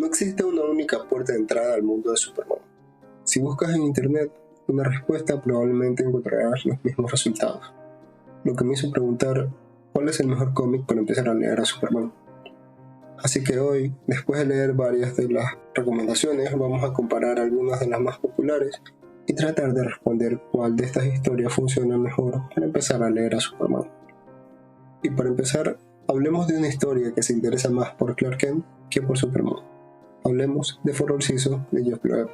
No existe una única puerta de entrada al mundo de Superman. Si buscas en internet una respuesta, probablemente encontrarás los mismos resultados. Lo que me hizo preguntar cuál es el mejor cómic para empezar a leer a Superman. Así que hoy, después de leer varias de las recomendaciones, vamos a comparar algunas de las más populares y tratar de responder cuál de estas historias funciona mejor para empezar a leer a Superman. Y para empezar, hablemos de una historia que se interesa más por Clark Kent que por Superman. Hablemos de For All Seasons de Jeff Loeb.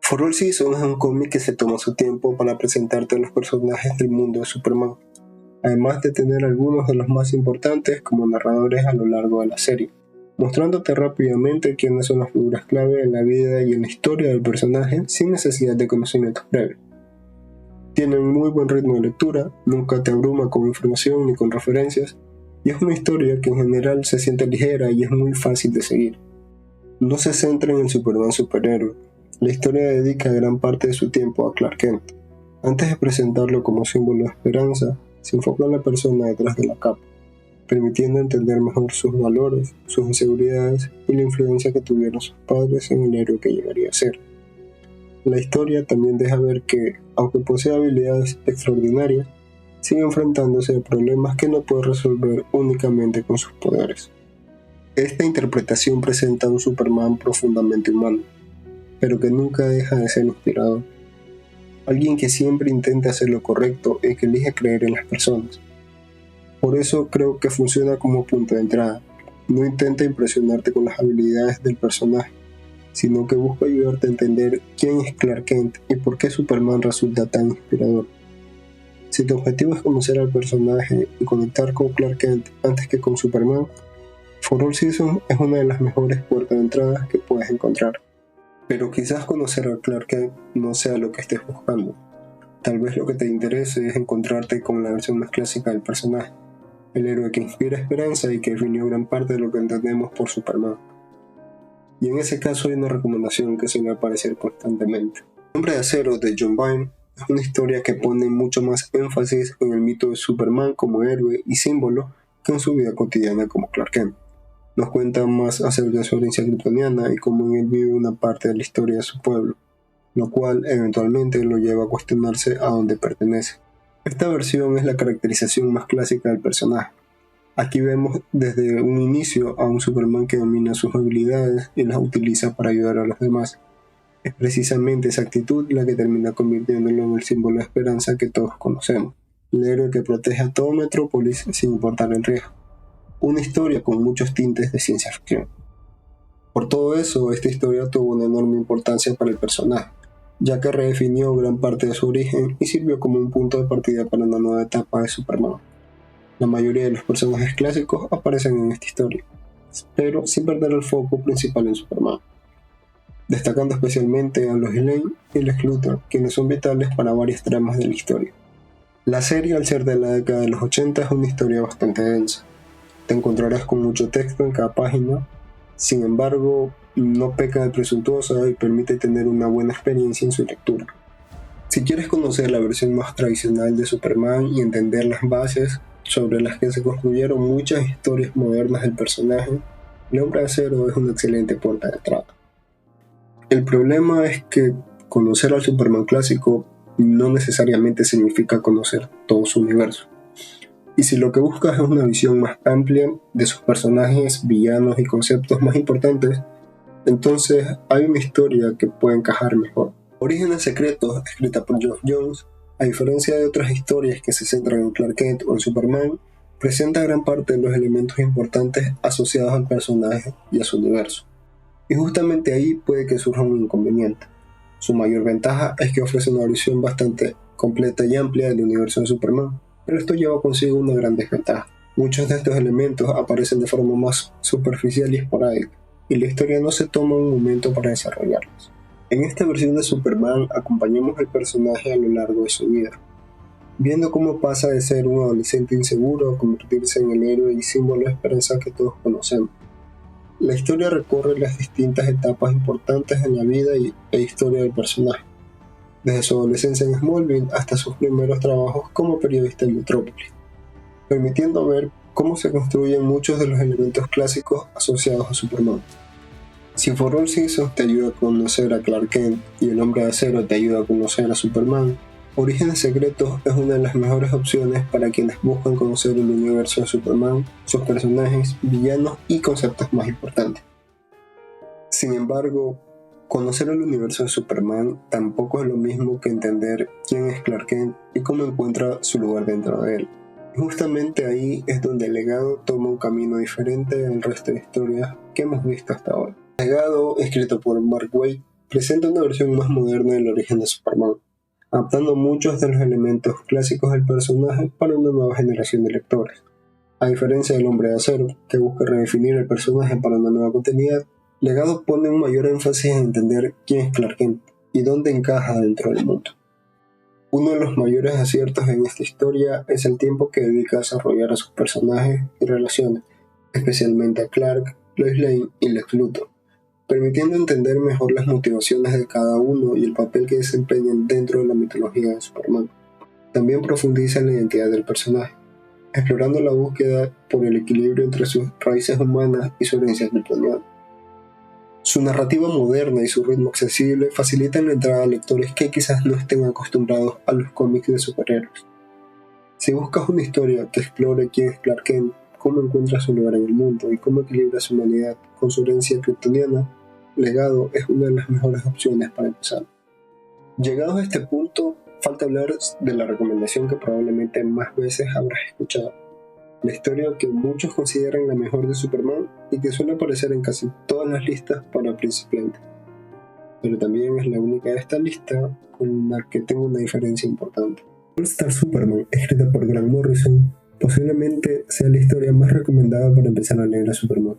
For All Seasons es un cómic que se toma su tiempo para presentarte a los personajes del mundo de Superman, además de tener algunos de los más importantes como narradores a lo largo de la serie, mostrándote rápidamente quiénes son las figuras clave en la vida y en la historia del personaje sin necesidad de conocimientos previos. Tiene un muy buen ritmo de lectura, nunca te abruma con información ni con referencias, y es una historia que en general se siente ligera y es muy fácil de seguir. No se centra en el Superman superhéroe. La historia dedica gran parte de su tiempo a Clark Kent. Antes de presentarlo como símbolo de esperanza, se enfoca en la persona detrás de la capa, permitiendo entender mejor sus valores, sus inseguridades y la influencia que tuvieron sus padres en el héroe que llegaría a ser. La historia también deja ver que, aunque posee habilidades extraordinarias, sigue enfrentándose a problemas que no puede resolver únicamente con sus poderes. Esta interpretación presenta a un Superman profundamente humano, pero que nunca deja de ser inspirador. Alguien que siempre intenta hacer lo correcto y que elige creer en las personas. Por eso creo que funciona como punto de entrada. No intenta impresionarte con las habilidades del personaje, sino que busca ayudarte a entender quién es Clark Kent y por qué Superman resulta tan inspirador. Si tu objetivo es conocer al personaje y conectar con Clark Kent antes que con Superman, For All Seasons es una de las mejores puertas de entrada que puedes encontrar. Pero quizás conocer a Clark Kent no sea lo que estés buscando. Tal vez lo que te interese es encontrarte con la versión más clásica del personaje, el héroe que inspira esperanza y que definió gran parte de lo que entendemos por Superman. Y en ese caso hay una recomendación que suele aparecer constantemente. El Hombre de Acero de John Byrne es una historia que pone mucho más énfasis en el mito de Superman como héroe y símbolo que en su vida cotidiana como Clark Kent. Nos cuenta más acerca de su herencia kryptoniana y cómo en él vive una parte de la historia de su pueblo, lo cual eventualmente lo lleva a cuestionarse a dónde pertenece. Esta versión es la caracterización más clásica del personaje. Aquí vemos desde un inicio a un Superman que domina sus habilidades y las utiliza para ayudar a los demás. Es precisamente esa actitud la que termina convirtiéndolo en el símbolo de esperanza que todos conocemos, el héroe que protege a todo Metrópolis sin importar el riesgo. Una historia con muchos tintes de ciencia ficción. Por todo eso, esta historia tuvo una enorme importancia para el personaje, ya que redefinió gran parte de su origen y sirvió como un punto de partida para una nueva etapa de Superman. La mayoría de los personajes clásicos aparecen en esta historia, pero sin perder el foco principal en Superman, destacando especialmente a Lois Lane y Lex Luthor, quienes son vitales para varias tramas de la historia. La serie, al ser de la década de los 80, es una historia bastante densa. Te encontrarás con mucho texto en cada página, sin embargo, no peca de presuntuosa y permite tener una buena experiencia en su lectura. Si quieres conocer la versión más tradicional de Superman y entender las bases sobre las que se construyeron muchas historias modernas del personaje, El Hombre de Acero es una excelente puerta de entrada. El problema es que conocer al Superman clásico no necesariamente significa conocer todo su universo. Y si lo que buscas es una visión más amplia de sus personajes, villanos y conceptos más importantes, entonces hay una historia que puede encajar mejor. Orígenes Secretos, escrita por Geoff Johns, a diferencia de otras historias que se centran en Clark Kent o en Superman, presenta gran parte de los elementos importantes asociados al personaje y a su universo. Y justamente ahí puede que surja un inconveniente. Su mayor ventaja es que ofrece una visión bastante completa y amplia del universo de Superman, pero esto lleva consigo una gran desventaja. Muchos de estos elementos aparecen de forma más superficial y esporádica, y la historia no se toma un momento para desarrollarlos. En esta versión de Superman acompañamos al personaje a lo largo de su vida, viendo cómo pasa de ser un adolescente inseguro a convertirse en el héroe y símbolo de esperanza que todos conocemos. La historia recorre las distintas etapas importantes en la vida e historia del personaje, desde su adolescencia en Smallville hasta sus primeros trabajos como periodista en Metrópolis, permitiendo ver cómo se construyen muchos de los elementos clásicos asociados a Superman. Si For All Seasons te ayuda a conocer a Clark Kent y El Hombre de Acero te ayuda a conocer a Superman, Orígenes Secretos es una de las mejores opciones para quienes buscan conocer el universo de Superman, sus personajes, villanos y conceptos más importantes. Sin embargo, conocer el universo de Superman tampoco es lo mismo que entender quién es Clark Kent y cómo encuentra su lugar dentro de él. Y justamente ahí es donde el legado toma un camino diferente al resto de historias que hemos visto hasta ahora. El legado, escrito por Mark Waid, presenta una versión más moderna del origen de Superman, adaptando muchos de los elementos clásicos del personaje para una nueva generación de lectores. A diferencia del Hombre de Acero, que busca redefinir el personaje para una nueva continuidad, Legado pone un mayor énfasis en entender quién es Clark Kent y dónde encaja dentro del mundo. Uno de los mayores aciertos en esta historia es el tiempo que dedica a desarrollar a sus personajes y relaciones, especialmente a Clark, Lois Lane y Lex Luthor, permitiendo entender mejor las motivaciones de cada uno y el papel que desempeñan dentro de la mitología de Superman. También profundiza en la identidad del personaje, explorando la búsqueda por el equilibrio entre sus raíces humanas y su herencia kryptoniana. Su narrativa moderna y su ritmo accesible facilitan la entrada a lectores que quizás no estén acostumbrados a los cómics de superhéroes. Si buscas una historia que explore quién es Clark Kent, cómo encuentra su lugar en el mundo y cómo equilibra su humanidad con su herencia kryptoniana, Legado es una de las mejores opciones para empezar. Llegados a este punto, falta hablar de la recomendación que probablemente más veces habrás escuchado. La historia que muchos consideran la mejor de Superman y que suele aparecer en casi todas las listas para principiantes. Pero también es la única de esta lista con la que tengo una diferencia importante. All Star Superman, escrita por Grant Morrison, posiblemente sea la historia más recomendada para empezar a leer a Superman.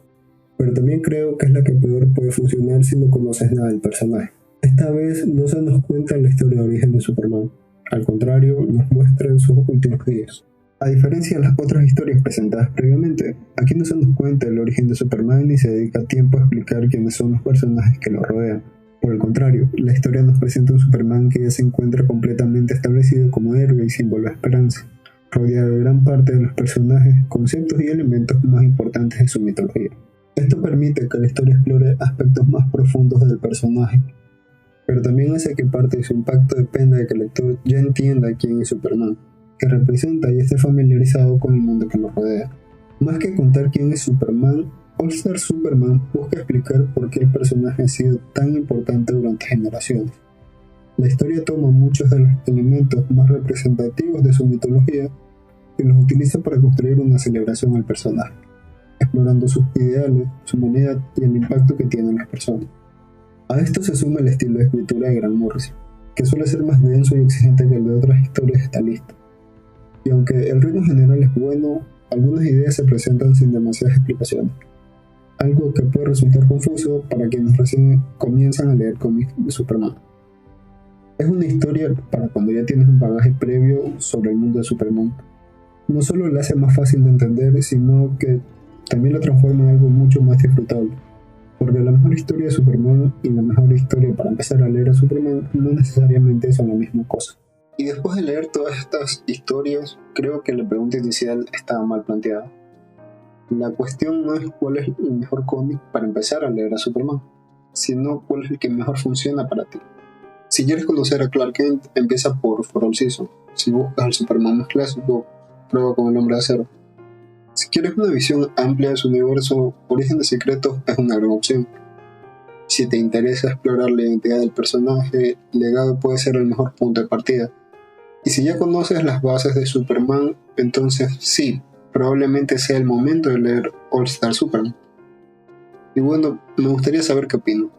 Pero también creo que es la que peor puede funcionar si no conoces nada del personaje. Esta vez no se nos cuenta la historia de origen de Superman, al contrario, nos muestra en sus últimos días. A diferencia de las otras historias presentadas previamente, aquí no se nos cuenta el origen de Superman ni se dedica tiempo a explicar quiénes son los personajes que lo rodean. Por el contrario, la historia nos presenta un Superman que ya se encuentra completamente establecido como héroe y símbolo de esperanza, rodeado de gran parte de los personajes, conceptos y elementos más importantes de su mitología. Esto permite que la historia explore aspectos más profundos del personaje, pero también hace que parte de su impacto dependa de que el lector ya entienda quién es Superman, que representa y esté familiarizado con el mundo que lo rodea. Más que contar quién es Superman, All Star Superman busca explicar por qué el personaje ha sido tan importante durante generaciones. La historia toma muchos de los elementos más representativos de su mitología y los utiliza para construir una celebración al personaje, explorando sus ideales, su humanidad y el impacto que tiene en las personas. A esto se suma el estilo de escritura de Grant Morrison, que suele ser más denso y exigente que el de otras historias de esta lista. Y aunque el ritmo general es bueno, algunas ideas se presentan sin demasiadas explicaciones, algo que puede resultar confuso para quienes recién comienzan a leer cómics de Superman. Es una historia para cuando ya tienes un bagaje previo sobre el mundo de Superman. No solo la hace más fácil de entender, sino que también la transforma en algo mucho más disfrutable, porque la mejor historia de Superman y la mejor historia para empezar a leer a Superman no necesariamente son la misma cosa. Y después de leer todas estas historias, creo que la pregunta inicial estaba mal planteada. La cuestión no es cuál es el mejor cómic para empezar a leer a Superman, sino cuál es el que mejor funciona para ti. Si quieres conocer a Clark Kent, empieza por For All Seasons. Si buscas al Superman más clásico, prueba con El Hombre de Acero. Si quieres una visión amplia de su universo, Orígenes Secretos es una gran opción. Si te interesa explorar la identidad del personaje, Legado puede ser el mejor punto de partida. Y si ya conoces las bases de Superman, entonces sí, probablemente sea el momento de leer All Star Superman. Y bueno, me gustaría saber qué opinan.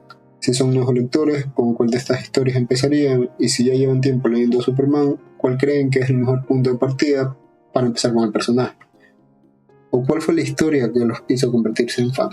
Si son nuevos lectores, ¿con cuál de estas historias empezarían? Y si ya llevan tiempo leyendo a Superman, ¿cuál creen que es el mejor punto de partida para empezar con el personaje? ¿O cuál fue la historia que los hizo convertirse en fan?